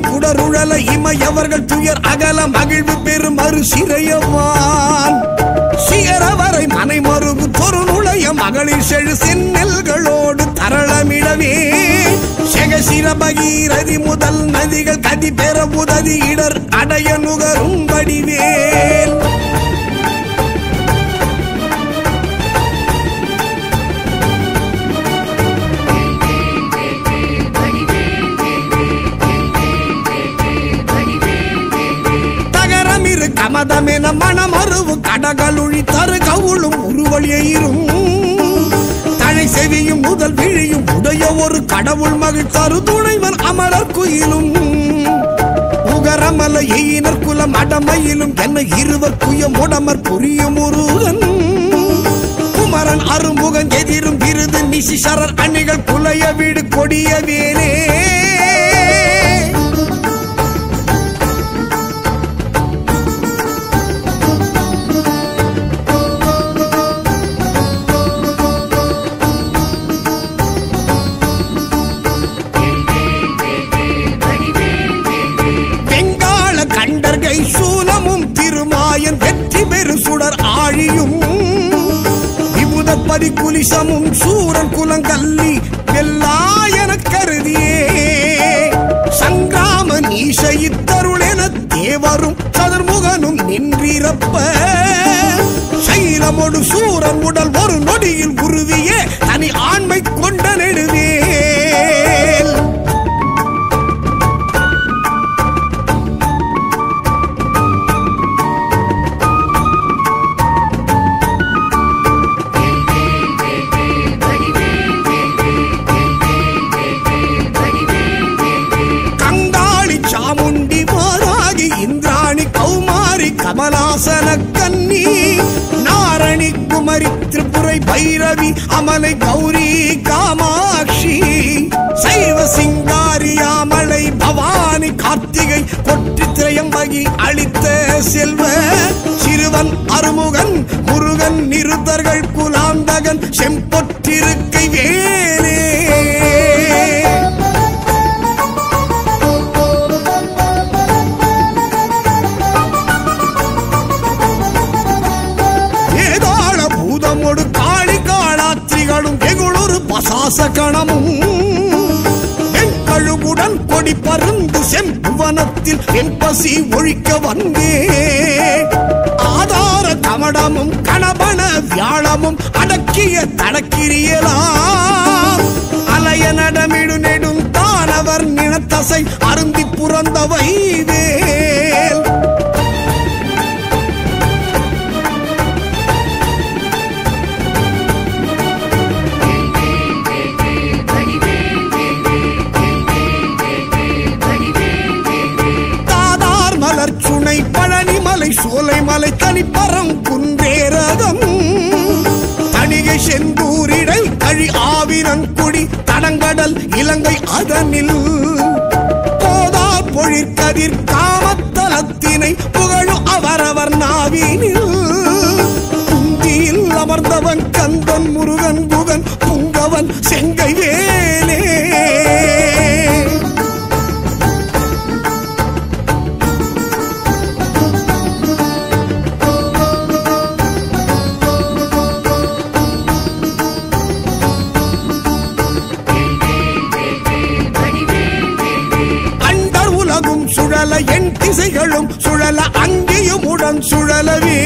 குடருழல இமையவர்கள் துயர் அகல மகிழ்வு பெரும் மறு சிறையவான் சிகரவரை மனை மருகு தொரு நுழைய மகளிர் செழு செந்நெல்களோடு தரளமிடவே செகசிர பகீரதி முதல் நதிகள் கதி பெற உதவி இடர் அடைய நுகரும் வடிவேல் தகரமிரு கமதமென மனமருவு கடகளுழி தரு கவுளும் உருவழியும் தழை செவியும் முதல் விழியும் உடைய ஒரு கடவுள் மகிழ் தரு துணைவன் அமரர் குயிலும் உகரமல எயினர் குலம் அடமையிலும் என்ன இருவர் குய முடமர் புரியும் முருகன் குமரன் அருமுகன் எதிரும் விருது நிசிசரர் அணிகள் புலைய வீடு கொடிய வேலே சூலமும் திருமாயன் வெற்றி பெரு சுடர் ஆழியும் விபுதப்பதி குலிசமும் சூரன் குலங்கல்லி வெல்லாயன கருதியே சங்கிராம நீச இத்தருளென தேவரும் சதுர்முகனும் நின்றிருப்ப சைலமொடு சூரன் உடல் ஒரு நொடியில் உருவிய தனி ஆண்மை கொண்ட நெடுவேல் கமலாசன கன்னி நாரணி குமரி திரிபுரை பைரவி அமலை கௌரி காமாட்சி சைவ சிங்காரியாமலை பவானி கார்த்திகை கொற்றி திரையம்பகி அளித்த செல்வ சிறுவன் அருமுகன் முருகன் நிருத்தர்கள் குலாந்தகன் செம்பொற்றிருக்கை வேலே பசாசகணமும் வெண்கழுவுடன் கொடி பருந்து செம்புவனத்தில் வெண்பசி ஒழிக்க வந்தே ஆதார கமடமும் கணபன வியாழமும் அடக்கிய தடக்கிரியலாம் அலைய நடமிடு நெடும் தானவர் நினத்தசை அருந்தி புறந்தவை வேல் பழனிமலை சோலைமலை தனிப்பரம் குன்றேரகம் தணிகை செந்தூரிடை கழி ஆவினங்குடி தடங்கடல் இலங்கை அதனில் போதார் பொழிற்கதிர் காமத்தலத்தினை புகழும் அவரவர் நாவினில் குந்தியில் அமர்ந்தவன் கந்தன் முருகன் குகன் புங்கவன் செங்கை வேலே சுழல என் திசைகளும் சுழல அங்கேயும் உடன் சுழலவே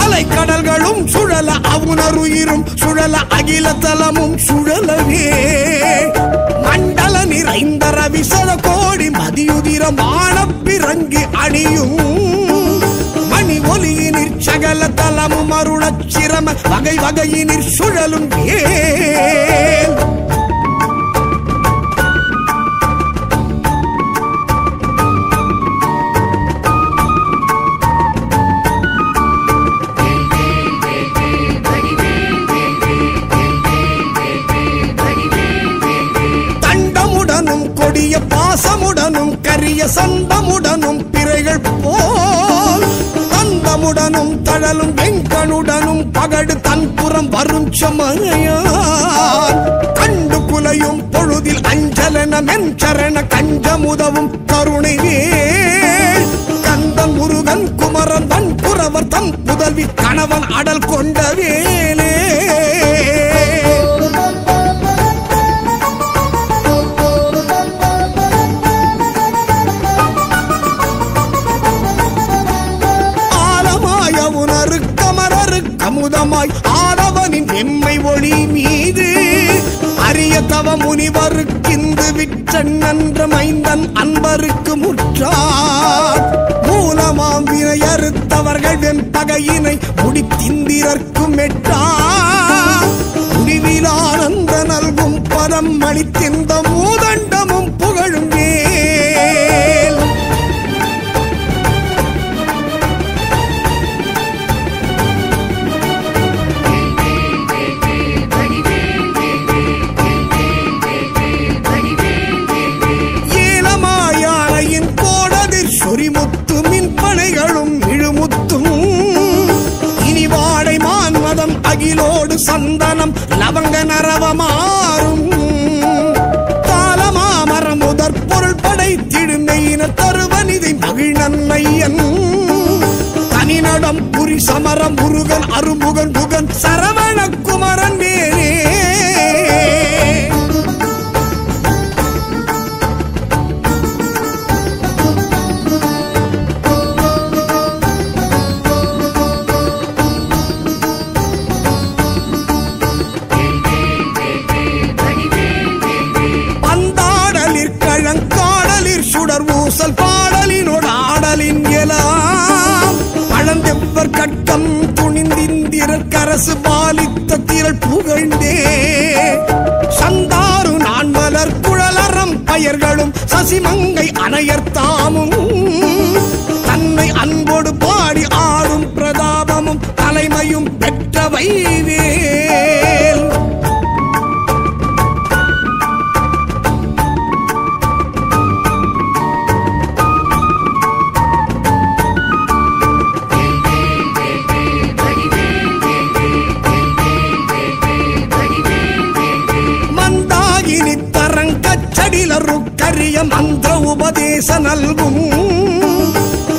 அலைக்கடல்களும் சுழல அவுணருயிரும் சுழல அகில தலமும் சுழலவே மண்டல நிறைந்த ரவிசத கோடி மதியுதிரமான பிறங்கி அணியும் மணி ஒலியினிற் சகல தலமும் அருளச் சிரம வகை வகையினிற் சுழலும் வேல் பாசமுடனும் கரிய சந்தமுடனும் பிறைகள் போல் தந்தமுடனும் தழலும் வெங்கனுடனும் பகடு தன்புறம் வரும் சமயான் கண்டு குல நுழையும் பொழுதில் அஞ்சலன மென்சரண கஞ்சமுதவும் கருணை வேல் கந்தன் முருகன் குமரன் வன்புறவர் தம் புதல்வி கணவன் அடல் கொண்ட வேலே அமுதமாய் ஆடவனின் எம்மை ஒளி மீது அரிய தவ முனிவருக்கிந்து விற்றன்ற மைந்தன் அன்பருக்கு முற்றார் மூலமாம் வினையறுத்தவர்கள் வெம்பகையினை முடித்திந்திரர்க்கும் எட்டார் முடிவில் ஆனந்த நல்கும் பதம் அளித்திந்த மூதண்டமும் புகழும் வேல் சொரிமுத்து மின்பனைகளும் இழுமுத்தும் இனி வாடை மான்மதம் அகிலோடு சந்தனம் லவங்க நரவமாறும் காலமாமரம் முதற் பொருள் படைத்திடுமையின தருவனிதை மகிழ்நன்மையன் தனிநடம் புரி சமரம் முருகன் அருமுகன் புகன் சரவண குமரன் வேலே ஊசல் பாடலினோடு ஆடலின் எலாம் பழந்தெவ்வர் கட்டம் துணிந்திந்திரர் கரசு பாலித்த திரள் புகழ்ந்தே சந்தாரு நான் மலர் குழலறம் பயர்களும் சசிமங்கை அணையர்த்தாமும் தன்னை அன்போடு பாடி ஆடும் பிரதாபமும் தலைமையும் பெற்றவை வேல் மந்திர உபதேச நல்கும்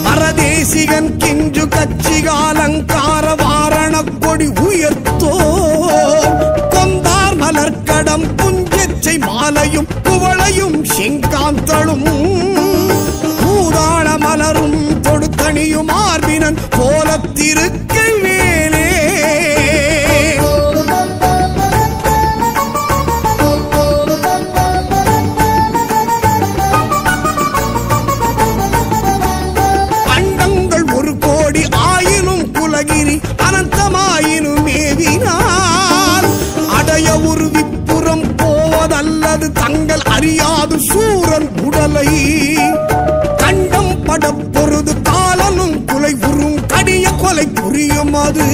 பரதேசிகன் கிஞ்சு கச்சிகாலங்கார வாரண கொடி உயர்த்தோ கொந்தார் மலர்கடம் புஞ்சச்சை மாலையும் குவளையும் செங்காந்தளும் பூதாள மலரும் தொடுத்தணியும் ஆர்பினன் கோலத்திருக்கை வேலே அனந்தமாயினும் மேவினால் அடைய ஒரு விப்புறம் போவதல்லது தங்கள் அறியாது சூரன் உடலை கண்டம் பட பொருது காலனும் குலை உறும் கடிய கொலை புரியும் அது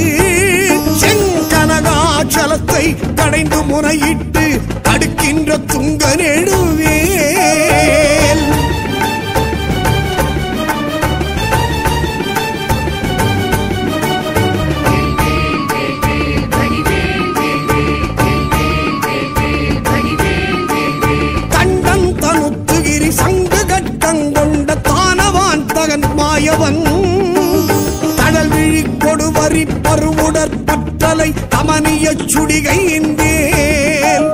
செங்கனகாச்சலத்தை கடைந்து முறையிட்டு தடுக்கின்ற துங்க நெடுவேல் மாயவன் கடல் விழி கொடுவரி பருவுடற் பற்றலை கமனிய சுடிகையின் வேல்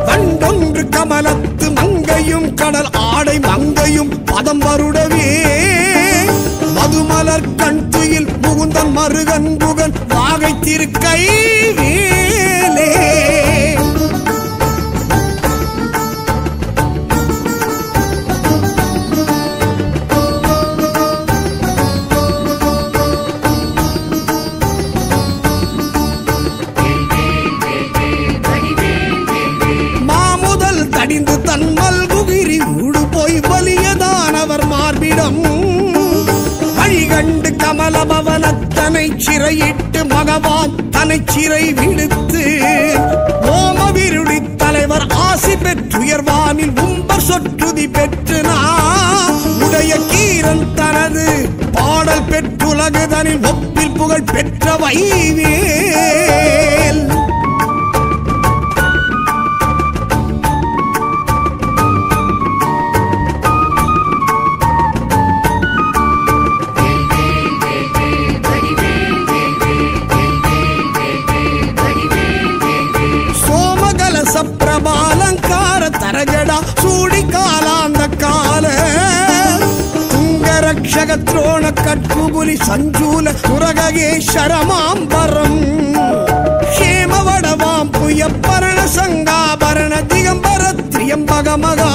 வண்டொன்று கமலத்து மங்கையும் கடல் ஆடை மங்கையும் பதம் வருடவே மதுமலர் கண் துயில் முகுந்தன் மருகன் புகன் வாகை திருக்கை வேலே அடிந்து தன் மல்குகிரி ஊடு போய் வலியதானவர் மார்பிடம் வழிகண்டு கமலபவனத்தனை சிறையிட்டு மகவான் தனை சிறை விடுத்து ஓமவிருடி தலைவர் ஆசி பெற்றுயர்வானில் உம்பர் சொற்றுதி பெற்று உடைய கீரன் தனது பாடல் பெற்றுலகுதனில் ஒப்பில் புகழ் பெற்ற வைவேல் கரஜடா சூடி காலாந்த கால துங்கரக்ஷக துரோண கட்குபுலி சஞ்சூல துரகேஸ்வரமாம்பரம் க்ஷேமவடவாம் புயப்பரண சங்காபரண திகம்பர திரியம்பகமகா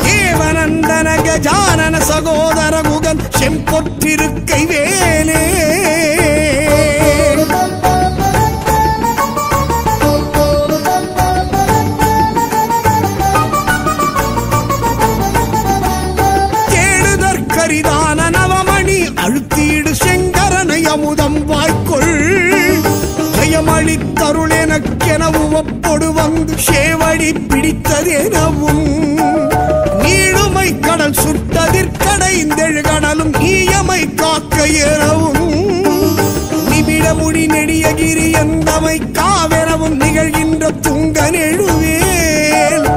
தேவநந்தன கஜானன சகோதர குகன் செம்பொற்றிருக்கை வேலே தேடுதற்கரிதான நவமணி அழுத்தீடு செங்கரனை அமுதம் வாய்க்கொள் ஜயமளித்தருள் எனக்கெனவும் ஒப்பொடு வந்து சேவடி பிடித்ததெனவும் நீடுமை கடல் சுட்டதிற்கடைந்தெழு கடலும் ஈயமை காக்க எனவும் நிமிட முடி நெடியகிரி எந்தமை காவெனவும் நிகழ்கின்ற துங்க நெழுவேல்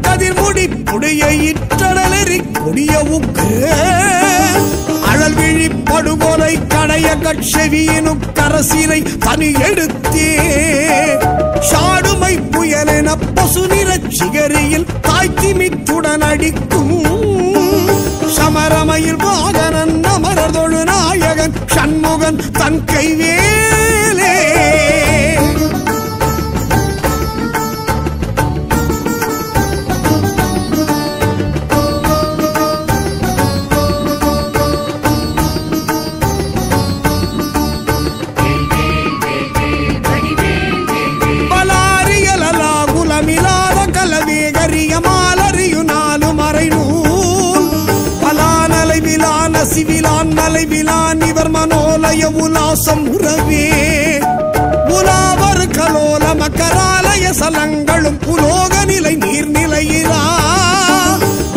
கதிர் முடி புடைய இற்றடலறி கொடிய உக்கு அழல் விழி படுகொலை கடைய கட்செவியினு கரசினை தனி எடுத்தே சாடுமை புயலென பசு நிறச் சிகரியில் தாய்த்திமித்துடன் அடிக்கும் சமரமையில் வாகனன் அமரதொழு நாயகன் சண்முகன் தன் கைவேலே சிவிலான் மலை விலான் இவர் மனோலய உலாசம் உறவே உலாவர் கலோல மக்கராலய சலங்களும் உலோக நிலை நீர்நிலையிலா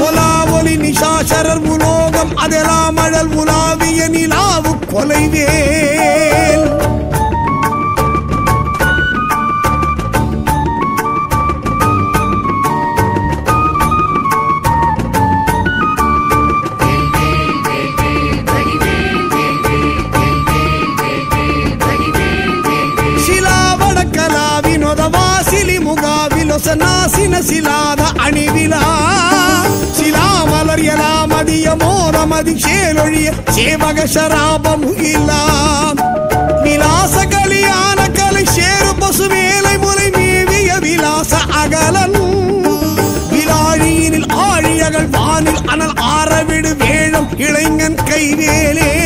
உலா ஒலி நிஷாசரர் உலோகம் அதெல்லாம் அழல் உலாவிய நிலாவு கொலைவேல் நாசின சிலாத அணிவிலா சிலாமலர் எலாமதிய மோரமதி சேலொழிய சேவக சராபமுகிலாம் விலாச கலியான கலை சேரு பசு வேலை முறை மேவிய விலாச அகலன் விலாழியினில் ஆழியகள் வானில் அனல் ஆரவிடு வேழம் இளைஞன் கைவேலே